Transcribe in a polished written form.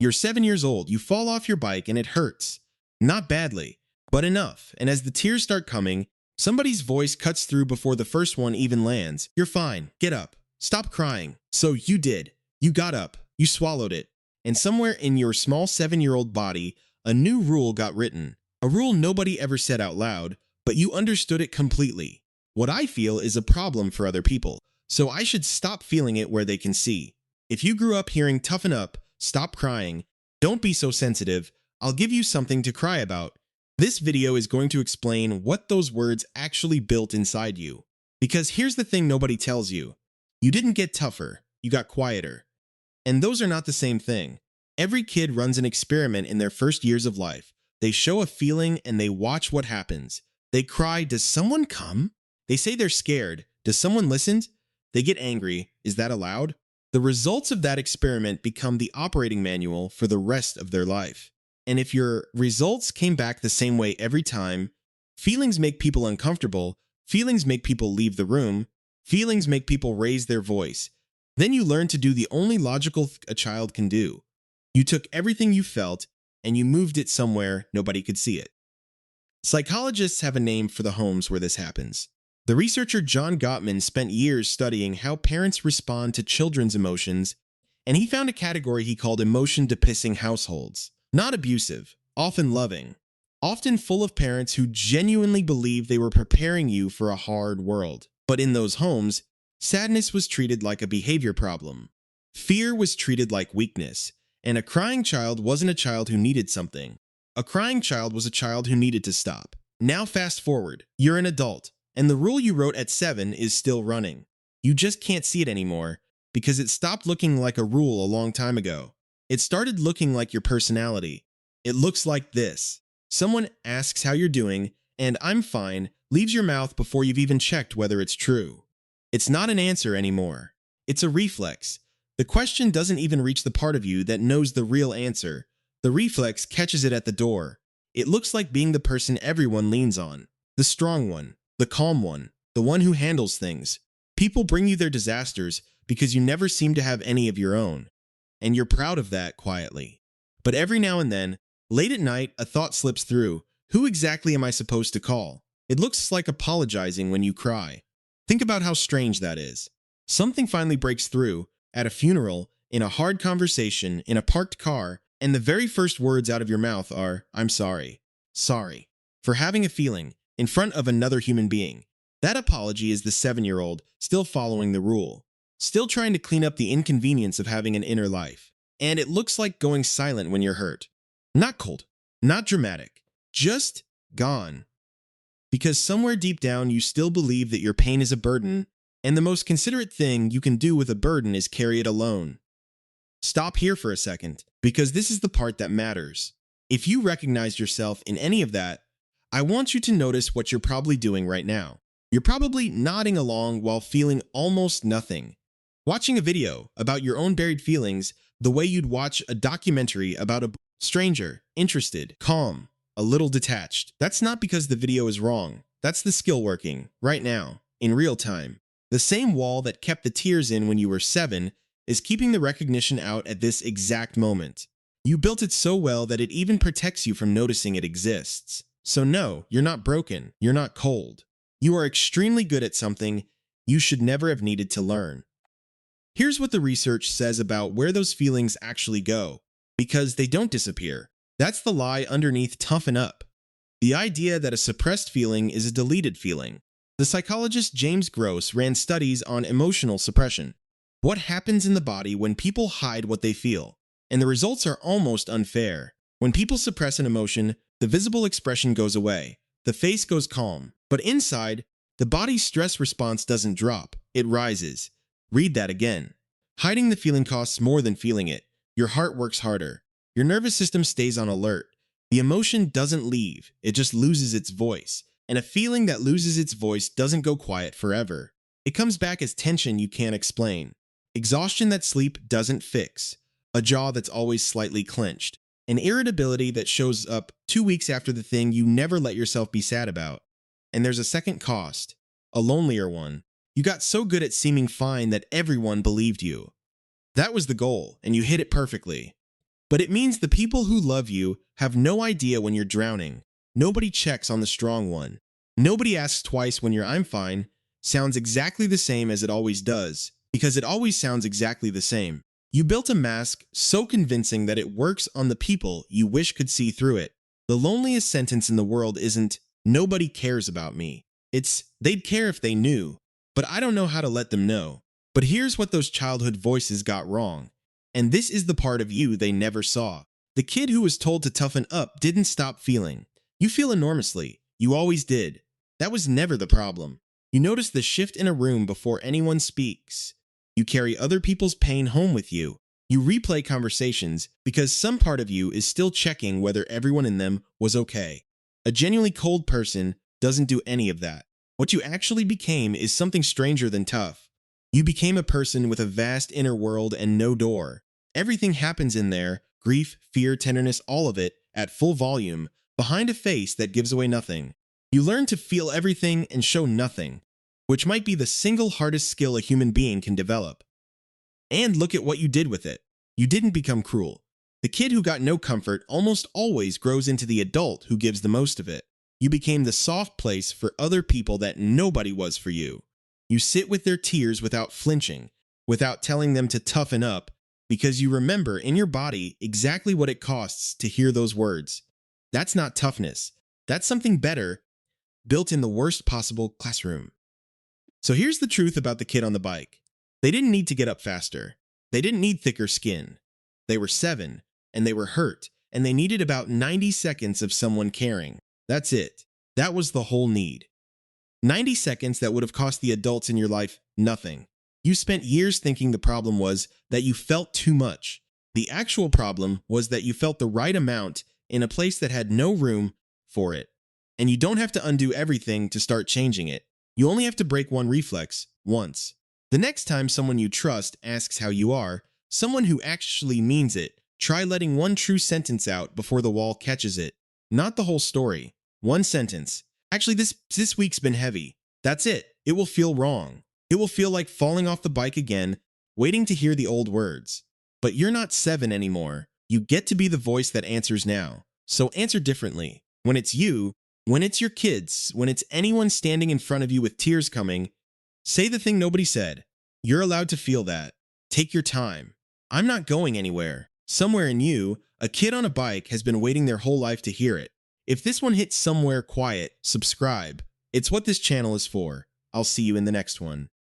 You're 7 years old, you fall off your bike and it hurts. Not badly, but enough. And as the tears start coming, somebody's voice cuts through before the first one even lands. You're fine. Get up. Stop crying. So you did. You got up. You swallowed it. And somewhere in your small 7-year-old body, a new rule got written. A rule nobody ever said out loud, but you understood it completely. What I feel is a problem for other people, so I should stop feeling it where they can see. If you grew up hearing toughen up, stop crying, don't be so sensitive, I'll give you something to cry about. This video is going to explain what those words actually built inside you. Because here's the thing nobody tells you. You didn't get tougher, you got quieter. And those are not the same thing. Every kid runs an experiment in their first years of life. They show a feeling and they watch what happens. They cry, does someone come? They say they're scared. Does someone listen? They get angry. Is that allowed? The results of that experiment become the operating manual for the rest of their life. And if your results came back the same way every time, feelings make people uncomfortable, feelings make people leave the room, feelings make people raise their voice, then you learn to do the only logical thing a child can do. You took everything you felt and you moved it somewhere nobody could see it. Psychologists have a name for the homes where this happens. The researcher John Gottman spent years studying how parents respond to children's emotions, and he found a category he called emotion-depicting households. Not abusive, often loving, often full of parents who genuinely believed they were preparing you for a hard world. But in those homes, sadness was treated like a behavior problem. Fear was treated like weakness, and a crying child wasn't a child who needed something. A crying child was a child who needed to stop. Now fast forward, you're an adult, and the rule you wrote at 7 is still running. You just can't see it anymore because it stopped looking like a rule a long time ago. It started looking like your personality. It looks like this. Someone asks how you're doing, and I'm fine, leaves your mouth before you've even checked whether it's true. It's not an answer anymore. It's a reflex. The question doesn't even reach the part of you that knows the real answer. The reflex catches it at the door. It looks like being the person everyone leans on. The strong one. The calm one. The one who handles things. People bring you their disasters because you never seem to have any of your own. And you're proud of that quietly. But every now and then, late at night, a thought slips through. Who exactly am I supposed to call? It looks like apologizing when you cry. Think about how strange that is. Something finally breaks through. At a funeral, in a hard conversation, in a parked car, and the very first words out of your mouth are, I'm sorry. Sorry. For having a feeling, in front of another human being. That apology is the 7-year-old, still following the rule. Still trying to clean up the inconvenience of having an inner life. And it looks like going silent when you're hurt. Not cold. Not dramatic. Just gone. Because somewhere deep down you still believe that your pain is a burden, and the most considerate thing you can do with a burden is carry it alone. Stop here for a second, because this is the part that matters. If you recognize yourself in any of that, I want you to notice what you're probably doing right now. You're probably nodding along while feeling almost nothing. Watching a video about your own buried feelings the way you'd watch a documentary about a stranger, interested, calm, a little detached. That's not because the video is wrong. That's the skill working, right now, in real time. The same wall that kept the tears in when you were 7 is keeping the recognition out at this exact moment. You built it so well that it even protects you from noticing it exists. So no, you're not broken. You're not cold. You are extremely good at something you should never have needed to learn. Here's what the research says about where those feelings actually go. Because they don't disappear. That's the lie underneath toughen up. The idea that a suppressed feeling is a deleted feeling. The psychologist James Gross ran studies on emotional suppression. What happens in the body when people hide what they feel? And the results are almost unfair. When people suppress an emotion, the visible expression goes away. The face goes calm. But inside, the body's stress response doesn't drop. It rises. Read that again. Hiding the feeling costs more than feeling it. Your heart works harder. Your nervous system stays on alert. The emotion doesn't leave. It just loses its voice. And a feeling that loses its voice doesn't go quiet forever. It comes back as tension you can't explain. Exhaustion that sleep doesn't fix. A jaw that's always slightly clenched. An irritability that shows up 2 weeks after the thing you never let yourself be sad about. And there's a second cost. A lonelier one. You got so good at seeming fine that everyone believed you. That was the goal, and you hit it perfectly. But it means the people who love you have no idea when you're drowning. Nobody checks on the strong one. Nobody asks twice when your "I'm fine" sounds exactly the same as it always does, because it always sounds exactly the same. You built a mask so convincing that it works on the people you wish could see through it. The loneliest sentence in the world isn't, "Nobody cares about me." It's, "They'd care if they knew, but I don't know how to let them know." But here's what those childhood voices got wrong. And this is the part of you they never saw. The kid who was told to toughen up didn't stop feeling. You feel enormously. You always did. That was never the problem. You notice the shift in a room before anyone speaks. You carry other people's pain home with you. You replay conversations because some part of you is still checking whether everyone in them was okay. A genuinely cold person doesn't do any of that. What you actually became is something stranger than tough. You became a person with a vast inner world and no door. Everything happens in there, grief, fear, tenderness, all of it, at full volume, behind a face that gives away nothing. You learn to feel everything and show nothing, which might be the single hardest skill a human being can develop. And look at what you did with it. You didn't become cruel. The kid who got no comfort almost always grows into the adult who gives the most of it. You became the soft place for other people that nobody was for you. You sit with their tears without flinching, without telling them to toughen up, because you remember in your body exactly what it costs to hear those words. That's not toughness. That's something better, built in the worst possible classroom. So here's the truth about the kid on the bike. They didn't need to get up faster. They didn't need thicker skin. They were 7, and they were hurt, and they needed about 90 seconds of someone caring. That's it. That was the whole need. 90 seconds that would have cost the adults in your life nothing. You spent years thinking the problem was that you felt too much. The actual problem was that you felt the right amount in a place that had no room for it. And you don't have to undo everything to start changing it. You only have to break one reflex once. The next time someone you trust asks how you are, someone who actually means it, try letting one true sentence out before the wall catches it. Not the whole story. One sentence. "Actually, this week's been heavy." That's it. It will feel wrong. It will feel like falling off the bike again, waiting to hear the old words. But you're not 7 anymore. You get to be the voice that answers now. So answer differently. When it's you, when it's your kids, when it's anyone standing in front of you with tears coming, say the thing nobody said. You're allowed to feel that. Take your time. I'm not going anywhere. Somewhere in you, a kid on a bike has been waiting their whole life to hear it. If this one hits somewhere quiet, subscribe. It's what this channel is for. I'll see you in the next one.